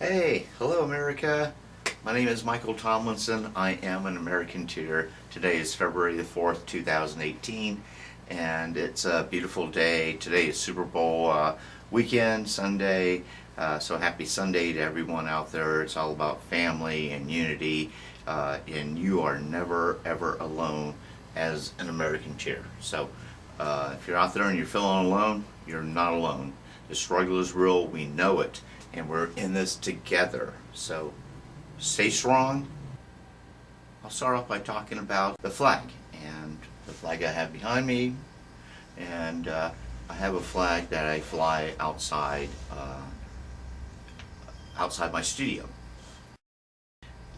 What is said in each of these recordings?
Hey, hello America. My name is Michael Tomlinson. I am an Americanteer. Today is February the 4th, 2018, and it's a beautiful day. Today is Super Bowl weekend, Sunday. So happy Sunday to everyone out there. It's all about family and unity, and you are never ever alone as an Americanteer. So if you're out there and you're feeling alone, you're not alone. The struggle is real. We know it. And we're in this together. So stay strong. I'll start off by talking about the flag. And the flag I have behind me. And I have a flag that I fly outside my studio.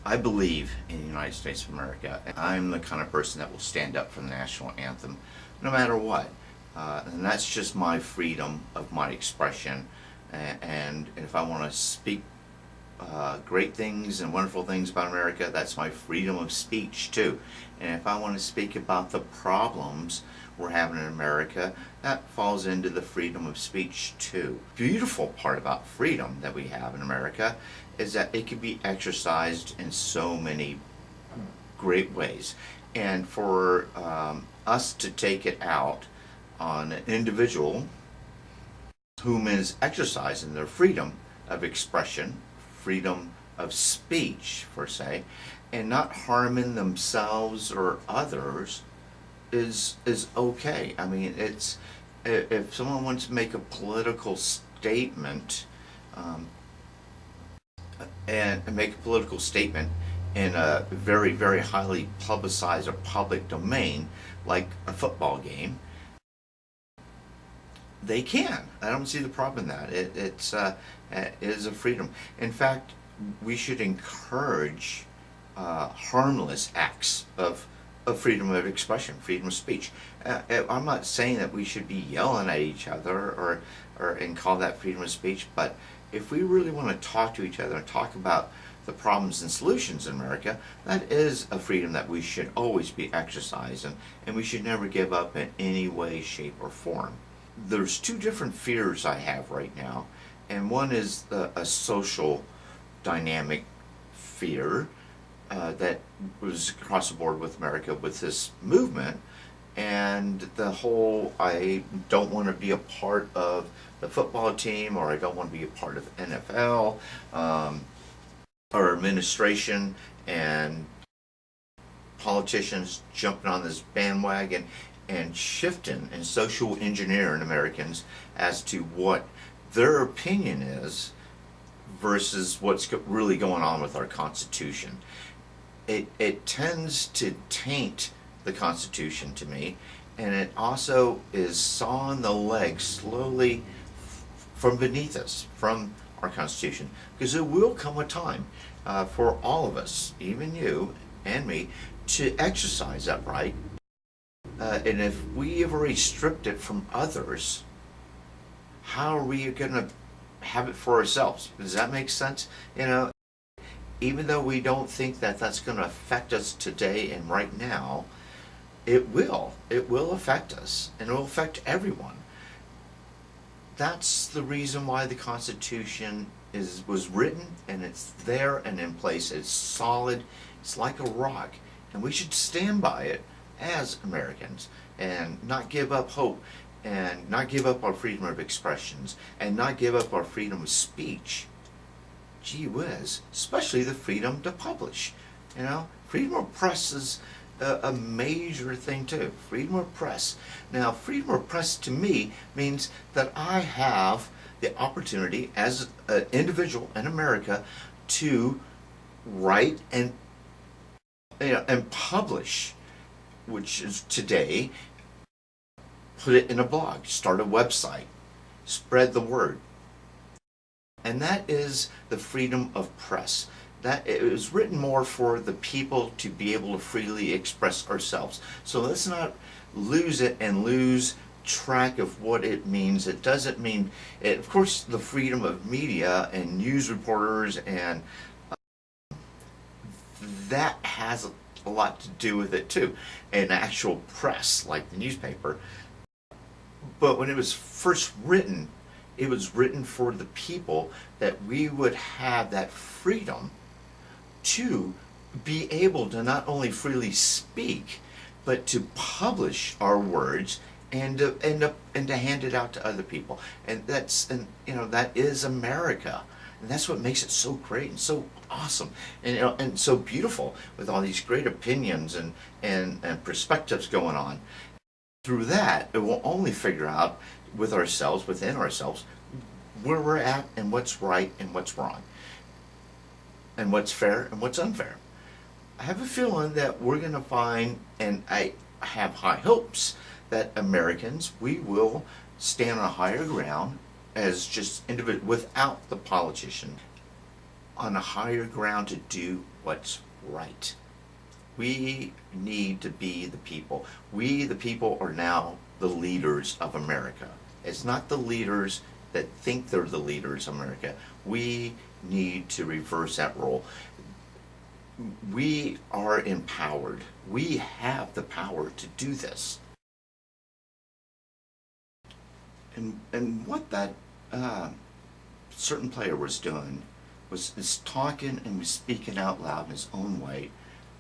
I believe in the United States of America. I'm the kind of person that will stand up for the national anthem no matter what. And that's just my freedom of my expression. And if I want to speak great things and wonderful things about America, that's my freedom of speech too. And if I want to speak about the problems we're having in America, that falls into the freedom of speech too. The beautiful part about freedom that we have in America is that it can be exercised in so many great ways. And for us to take it out on an individual whom is exercising their freedom of expression, freedom of speech, per se, and not harming themselves or others is okay. I mean, it's if someone wants to make a political statement and make a political statement in a very, very highly publicized or public domain, like a football game, they can. I don't see the problem in that. It is a freedom. In fact, we should encourage harmless acts of freedom of expression, freedom of speech. I'm not saying that we should be yelling at each other and call that freedom of speech, but if we really want to talk to each other and talk about the problems and solutions in America, that is a freedom that we should always be exercising, and we should never give up in any way, shape, or form. There's two different fears I have right now, and one is a social dynamic fear that was across the board with America with this movement, and the whole I don't want to be a part of the football team, or I don't want to be a part of NFL or administration, and politicians jumping on this bandwagon and shifting and social engineering Americans as to what their opinion is versus what's really going on with our Constitution. It tends to taint the Constitution to me, and it also is sawing the legs slowly from beneath us, from our Constitution, because there will come a time for all of us, even you and me, to exercise that right. And if we have already stripped it from others, how are we going to have it for ourselves? Does that make sense? You know, even though we don't think that that's going to affect us today and right now, it will. It will affect us, and it will affect everyone. That's the reason why the Constitution was written, and it's there and in place. It's solid. It's like a rock, and we should stand by it as Americans and not give up hope, and not give up our freedom of expressions, and not give up our freedom of speech. Gee whiz, especially the freedom to publish. You know, freedom of press is a major thing too. Freedom of press. Now, freedom of press to me means that I have the opportunity as an individual in America to write and publish, which is today, put it in a blog, start a website, spread the word. And that is the freedom of press. That it was written more for the people to be able to freely express ourselves. So let's not lose it and lose track of what it means. It doesn't mean, of course, the freedom of media and news reporters, and that has a lot to do with it too, and actual press like the newspaper. But when it was first written, It was written for the people, that we would have that freedom to be able to not only freely speak, but to publish our words and to hand it out to other people. And that is America. And that's what makes it so great and so awesome and so beautiful, with all these great opinions and perspectives going on. Through that, it will only figure out within ourselves, where we're at and what's right and what's wrong, and what's fair and what's unfair. I have a feeling that we're going to find, and I have high hopes, that Americans, we will stand on a higher ground as just individuals, without the politician, on a higher ground to do what's right. We need to be the people. We, the people, are now the leaders of America. It's not the leaders that think they're the leaders of America. We need to reverse that role. We are empowered. We have the power to do this. And what that certain player was doing is talking and was speaking out loud in his own way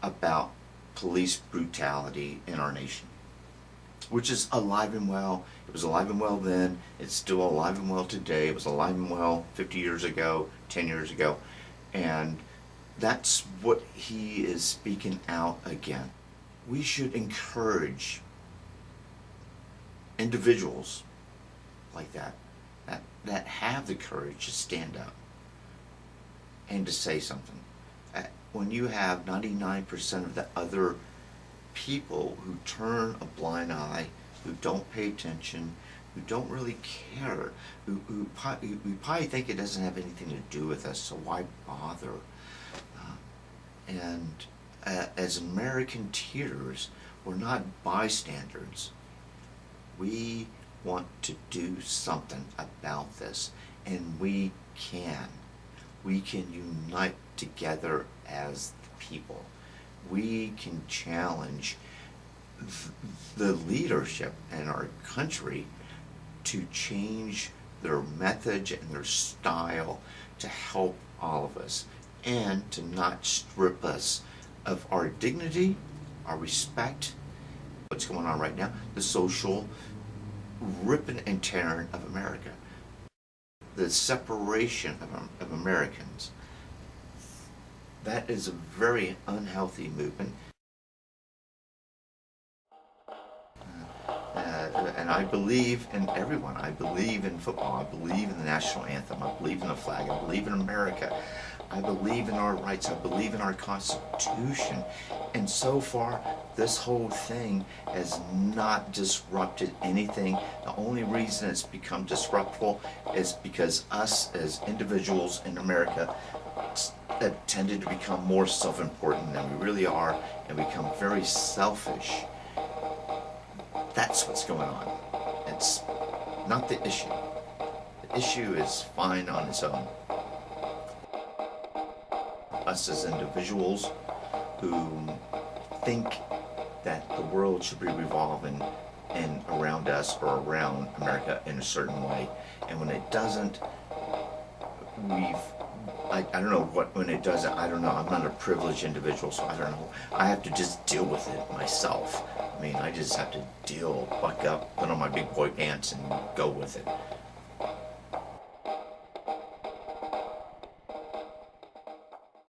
about police brutality in our nation, which is alive and well. It was alive and well then. It's still alive and well today. It was alive and well 50 years ago, 10 years ago. And that's what he is speaking out again. We should encourage individuals like that have the courage to stand up and to say something. When you have 99% of the other people who turn a blind eye, who don't pay attention, who don't really care, who probably think it doesn't have anything to do with us, so why bother? As Americanteers, we're not bystanders. We want to do something about this, and we can. We can unite together as the people. We can challenge the leadership in our country to change their method and their style to help all of us, and to not strip us of our dignity, our respect. What's going on right now, the social ripping and tearing of America, the separation of Americans. That is a very unhealthy movement. And I believe in everyone. I believe in football. I believe in the national anthem. I believe in the flag. I believe in America. I believe in our rights. I believe in our Constitution. And so far, this whole thing has not disrupted anything. The only reason it's become disruptful is because us as individuals in America have tended to become more self-important than we really are, and become very selfish. That's what's going on. It's not the issue. The issue is fine on its own. Us as individuals who think that the world should be revolving and around us or around America in a certain way, and when it doesn't, I don't know when it doesn't, I don't know. I'm not a privileged individual, so I don't know. I have to just deal with it myself. I mean, I just have to buck up, put on my big boy pants, and go with it.